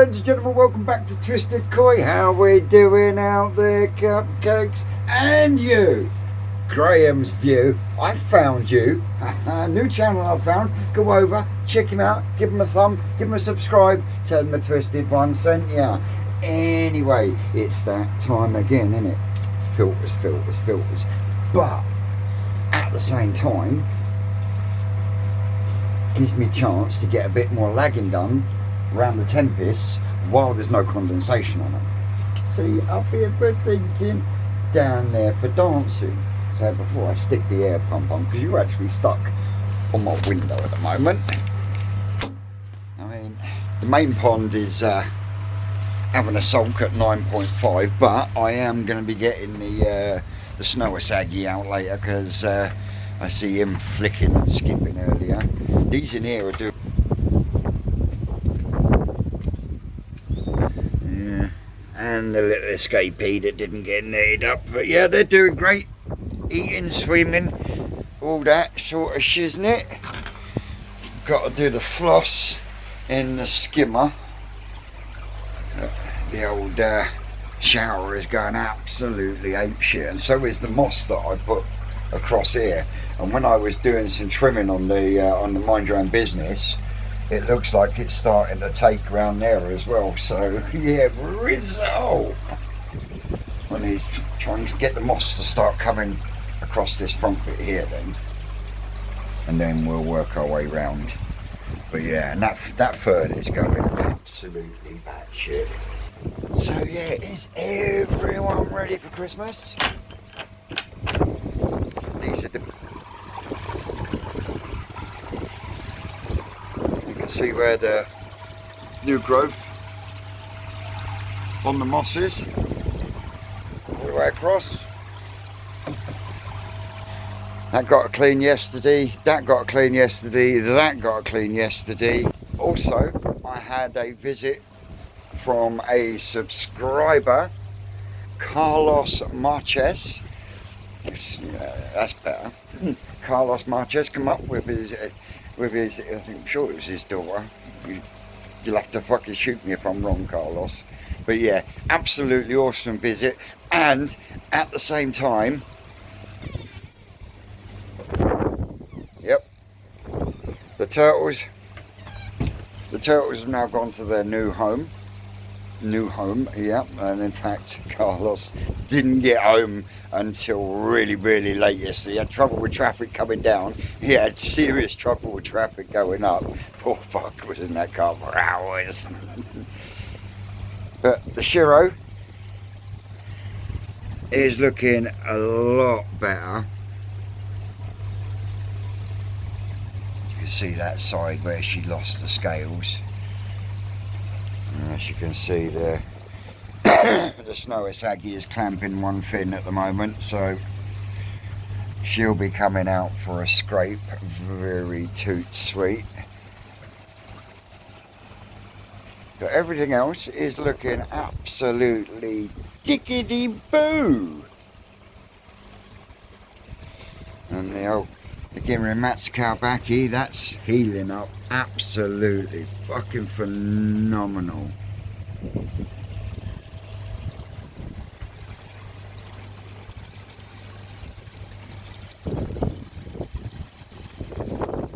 ladies and gentlemen, welcome back to Twisted Koi. How we doing out there, cupcakes? And you, Graham's View. I found you. New channel I found. Go over, check him out, give him a thumb, give him a subscribe, tell him a Twisted One sent ya. Anyway, it's that time again, isn't it? Filters. But at the same time, gives me a chance to get a bit more lagging done around the Tempest while there's no condensation on them. See, up here for thinking, down there for dancing. So before I stick the air pump on, because you're actually stuck on my window at the moment. I mean, the main pond is having a sulk at 9.5, but I am going to be getting the snow saggy out later, because I see him flicking and skipping earlier. These in here are doing... Yeah, and the little escapee that didn't get netted up. But yeah, they're doing great. Eating, swimming, all that sort of shiznit. Got to do the floss in the skimmer. The old shower is going absolutely apeshit, and so is the moss that I put across here. And when I was doing some trimming on the Mind Your Own Business, it looks like it's starting to take around there as well. So yeah, result. I need to try and get the moss to start coming across this front bit here and then we'll work our way round. But yeah, and that third is going absolutely batshit. So yeah, is everyone ready for Christmas? These are the... You can see where the new growth on the moss is. All the way across. That got clean yesterday, that got clean yesterday, that got clean yesterday. Also, I had a visit from a subscriber, Carlos Marches. That's better. Carlos Marches come up with his, I think, I'm sure it was his daughter. You'll have to fucking shoot me if I'm wrong, Carlos. But yeah, absolutely awesome visit. And at the same time, yep, the turtles have now gone to their new home, yeah. And in fact, Carlos didn't get home until really late yesterday. He had trouble with traffic coming down. He had serious trouble with traffic going up. Poor fuck was in that car for hours. But the Shiro is looking a lot better. You can see that side where she lost the scales. And as you can see there, the snow saggy is clamping one fin at the moment, so she'll be coming out for a scrape. Very toot sweet. But everything else is looking absolutely dickety boo. And the old Gimri Matsukowbaki, that's healing up absolutely fucking phenomenal.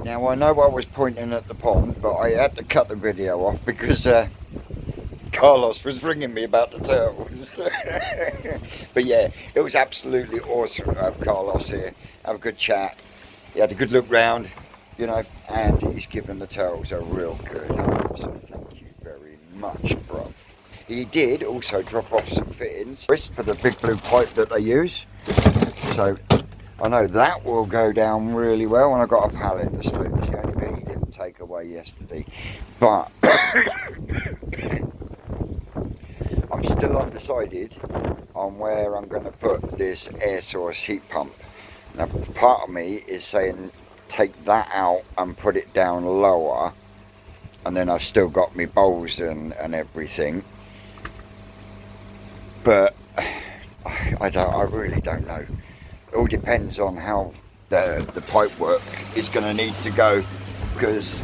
Now I know I was pointing at the pond, but I had to cut the video off because Carlos was ringing me about the turtles. But yeah, it was absolutely awesome to have Carlos here, have a good chat. He had a good look round, you know, and he's given the turtles a real good home, so thank you very much, bruv. He did also drop off some fittings for the big blue pipe that they use, so I know that will go down really well. And I got a pallet to split. It's the only bit he didn't take away yesterday, but I'm still undecided on where I'm going to put this air source heat pump. Now, part of me is saying take that out and put it down lower, and then I've still got my bowls and everything. But I really don't know. It all depends on how the pipe work is going to need to go, because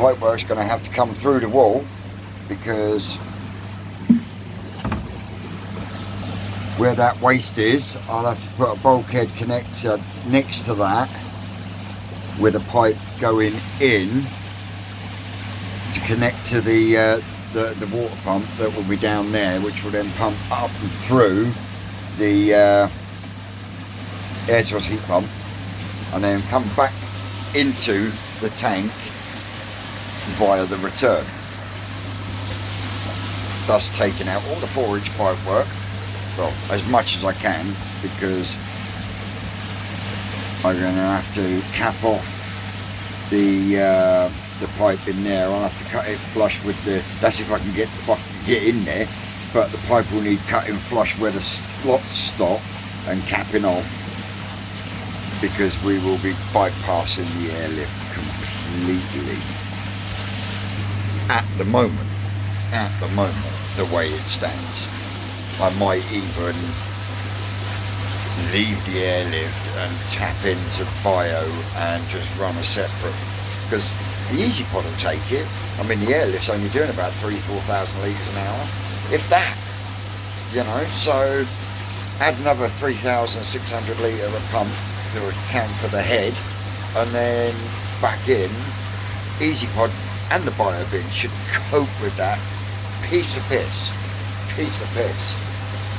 pipework's going to have to come through the wall, because where that waste is, I'll have to put a bulkhead connector next to that with a pipe going in to connect to the water pump that will be down there, which will then pump up and through the air source heat pump and then come back into the tank via the return, thus taking out all the 4-inch pipe work, well, as much as I can, because I'm going to have to cap off the pipe in there. I'll have to cut it flush with the, that's if I can get in there, but the pipe will need cutting flush where the slots stop and capping off, because we will be bypassing the airlift completely at the moment, the way it stands. I might even leave the airlift and tap into bio and just run a separate, because the Easy Pod will take it. I mean, the airlift's only doing about 3,000-4,000 litres an hour, if that, you know, so add another 3,600 litre of pump to account for the head, and then back in. Easy Pod and the bio bin should cope with that piece of piss.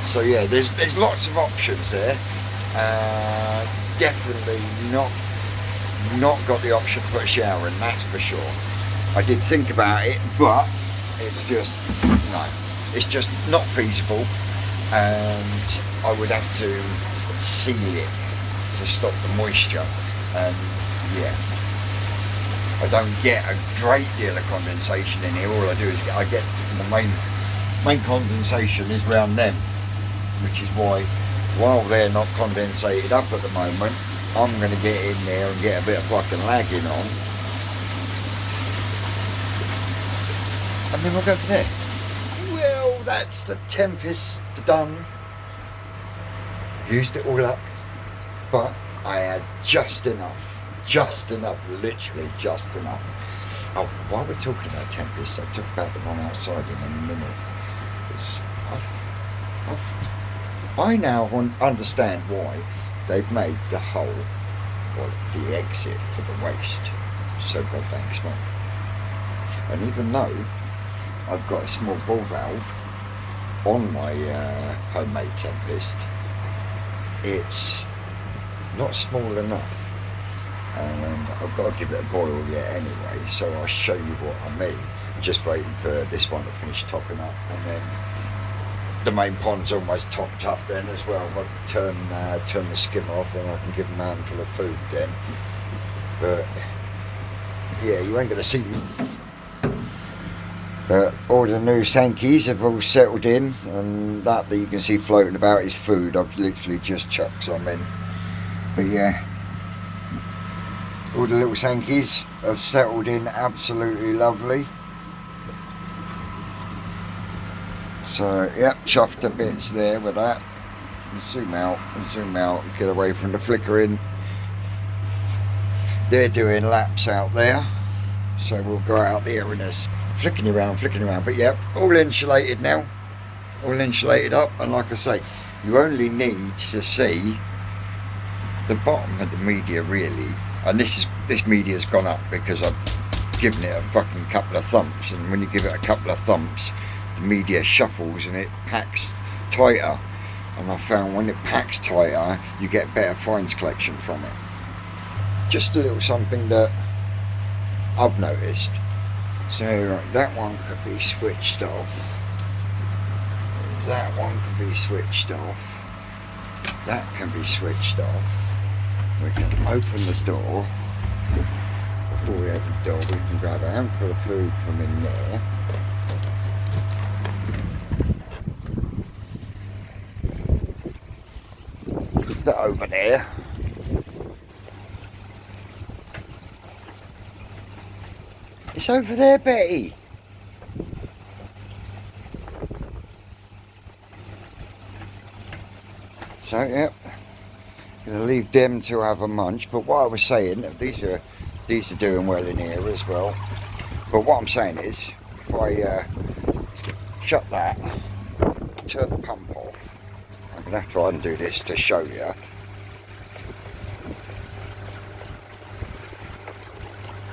So yeah, there's lots of options there. Definitely not got the option to put a shower in, that's for sure. I did think about it, but it's just not feasible, and I would have to seal it to stop the moisture, and yeah, I don't get a great deal of condensation in here. All I do is I get the main condensation is around them, which is why, while they're not condensated up at the moment, I'm going to get in there and get a bit of fucking lagging on, and then we'll go from there. Well, that's the Tempest done. Used it all up, but I had just enough, literally just enough. Oh, while we're talking about Tempest, I'll talk about the one outside in a minute. I now understand why they've made the hole, or the exit for the waste, so goddamn small. And even though I've got a small ball valve on my homemade Tempest, it's not small enough, and I've got to give it a boil yet anyway, so I'll show you what I mean. I'm just waiting for this one to finish topping up, and then the main pond's almost topped up then as well. I'll turn the skimmer off, and I can give them a handful of food then. But yeah, you ain't gonna see me. But all the new Sankeys have all settled in, and that you can see floating about is food. I've literally just chucked some in. But yeah, all the little Sankeys have settled in absolutely lovely. So yeah, chuffed to bits there with that. Zoom out and get away from the flickering. They're doing laps out there, so we'll go out there and just flicking around. But yeah, all insulated now, all insulated up, and like I say, you only need to see the bottom of the media really. And this media's gone up because I've given it a fucking couple of thumps, and when you give it a couple of thumps, the media shuffles and it packs tighter, and I found when it packs tighter you get better fines collection from it. Just a little something that I've noticed. So that one could be switched off, that one can be switched off, that can be switched off. We can open the door. Before we open the door, we can grab a handful of food from in there. Is that over there? It's over there, Betty. So, yep. Gonna leave them to have a munch. But what I was saying, these are doing well in here as well. But what I'm saying is, if I shut that, turn the pump off, I'm going to have to undo this to show you.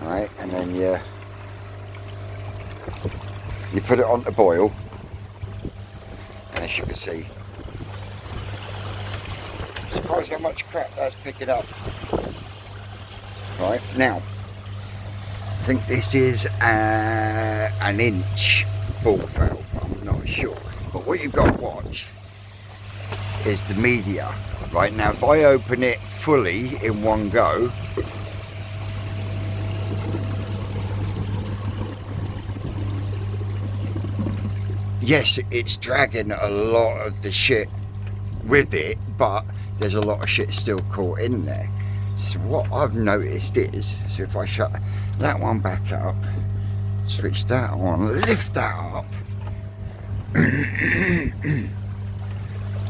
Right, and then you put it on to boil, and as you can see, surprised how much crap that's picking up. Right, now, I think this is an inch ball valve, I'm not sure. But what you've got to watch is the media. Right, now if I open it fully in one go, yes, it's dragging a lot of the shit with it, but there's a lot of shit still caught in there. So what I've noticed is, so if I shut that one back up, switch that on, lift that up,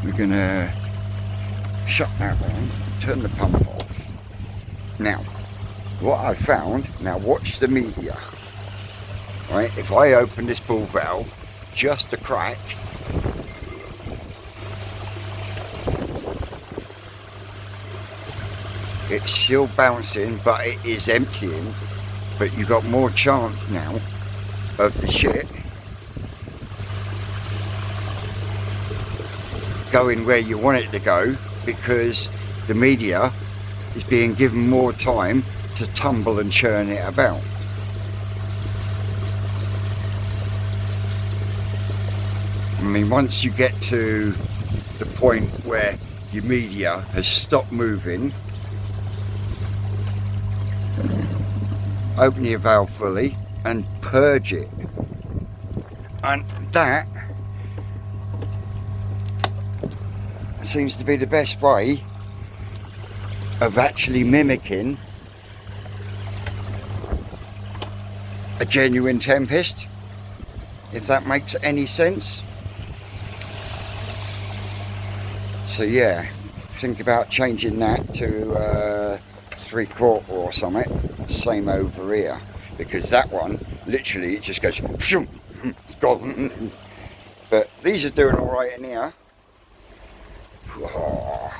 we're gonna shut that on, turn the pump off. Now, what I found, now watch the media, right? If I open this ball valve just a crack, it's still bouncing, but it is emptying. But you've got more chance now of the shit going where you want it to go, because the media is being given more time to tumble and churn it about. I mean, once you get to the point where your media has stopped moving, open your valve fully and purge it, and that seems to be the best way of actually mimicking a genuine Tempest, if that makes any sense. So yeah, think about changing that to 3/4 or something. Same over here, because that one literally it just goes it's gone. But these are doing all right in here. Oh.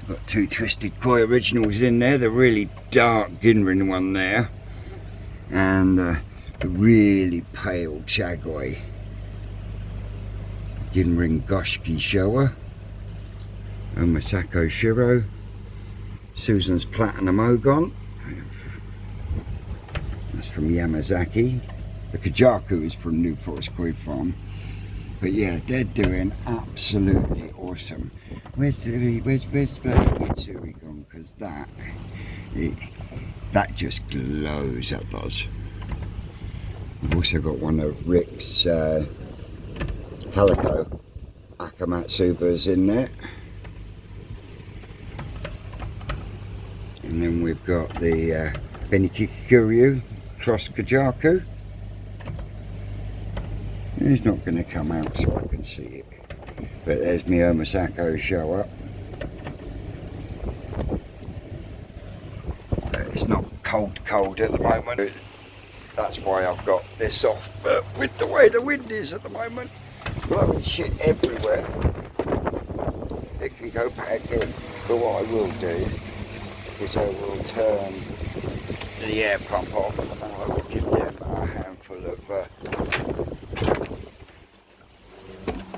Got two Twisted Koi originals in there, the really dark Ginrin one there, and the really pale Chagoi Ginrin Goshki Showa, and Masako Shiro, Susan's Platinum Ogon, that's from Yamazaki. The Kajaku is from New Forest Koi Farm. But yeah, they're doing absolutely awesome. Where's the Kitsuri gone? Because that just glows, that does. I've also got one of Rick's Calico Akamatsubas in there. And then we've got the Benikikiryu Cross Kajaku. He's not going to come out so I can see it. But there's my Omasako show up. But it's not cold at the moment. That's why I've got this off. But with the way the wind is at the moment, blowing shit everywhere, it can go back in. But what I will do is I will turn the air pump off and I will give them a handful of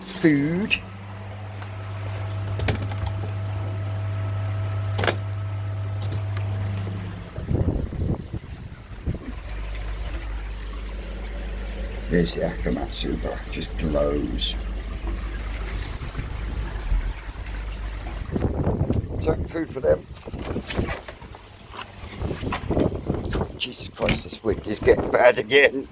food. There's the Akamatsuba, just glows. So food for them. God, Jesus Christ, this wind is getting bad again.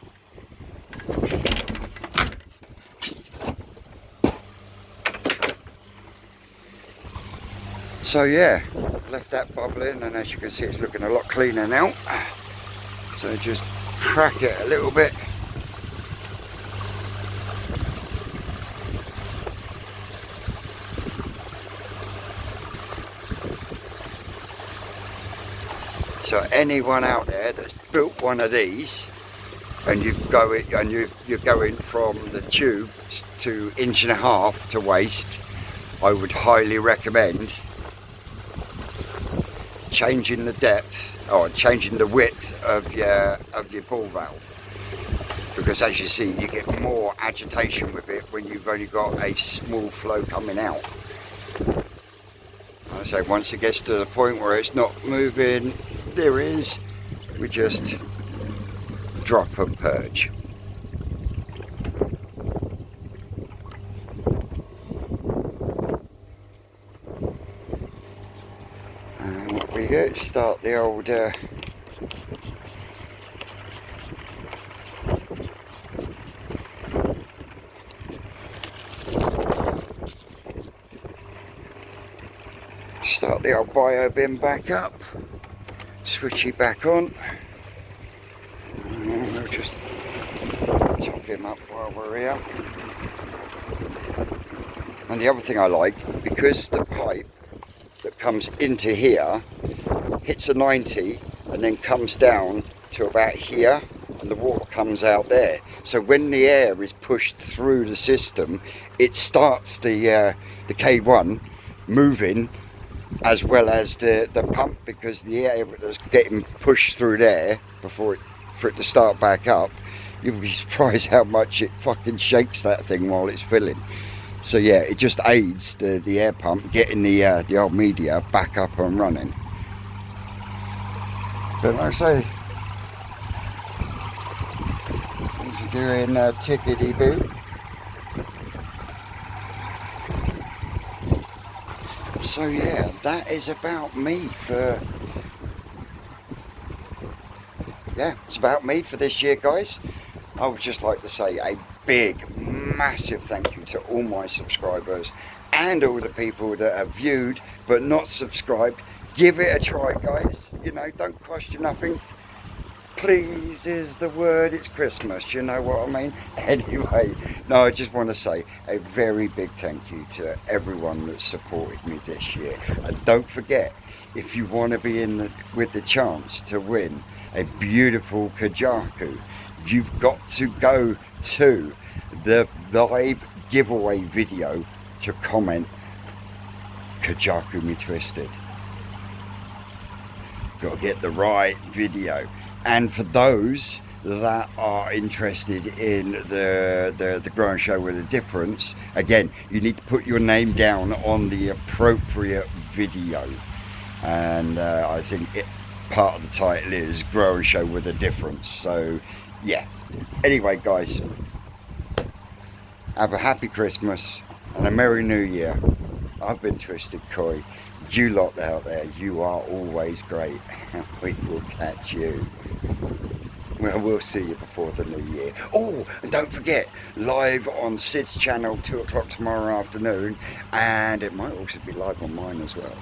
So yeah, left that bubbling, and as you can see it's looking a lot cleaner now. So just crack it a little bit. So anyone out there that's built one of these, and you're going from the tube to 1.5 inches to waist, I would highly recommend changing the depth or changing the width of your ball valve, because as you see, you get more agitation with it when you've only got a small flow coming out. I say once it gets to the point where it's not moving, we just drop and purge. And what we do, start the old bio bin back up, switch it back on, and we'll just top him up while we're here. And the other thing I like, because the pipe that comes into here hits a 90 and then comes down to about here, and the water comes out there, so when the air is pushed through the system, it starts the K1 moving as well as the pump, because the air that's getting pushed through there for it to start back up, you'll be surprised how much it fucking shakes that thing while it's filling. So yeah, it just aids the air pump getting the old media back up and running. But like I say, he's doing tickety boo. So yeah, that is about me for, it's about me for this year, guys. I would just like to say a big, massive thank you to all my subscribers and all the people that have viewed but not subscribed. Give it a try, guys. You know, don't cost you nothing. Please is the word. It's Christmas, you know what I mean? Anyway, no, I just want to say a very big thank you to everyone that supported me this year. And don't forget, if you want to be with the chance to win a beautiful Kajaku, you've got to go to the live giveaway video to comment Kajaku me twisted. Got to get the right video. And for those that are interested in the growing show with a difference, again, you need to put your name down on the appropriate video. And I think part of the title is growing show with a difference. So yeah, anyway guys, have a happy Christmas and a Merry New Year. I've been Twisted Koi. You lot out there, you are always great. We will catch you. Well, we'll see you before the new year. Oh, and don't forget, live on Sid's channel 2 o'clock tomorrow afternoon, and it might also be live on mine as well.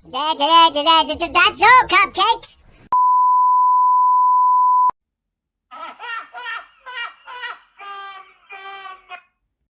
That's all, cupcakes.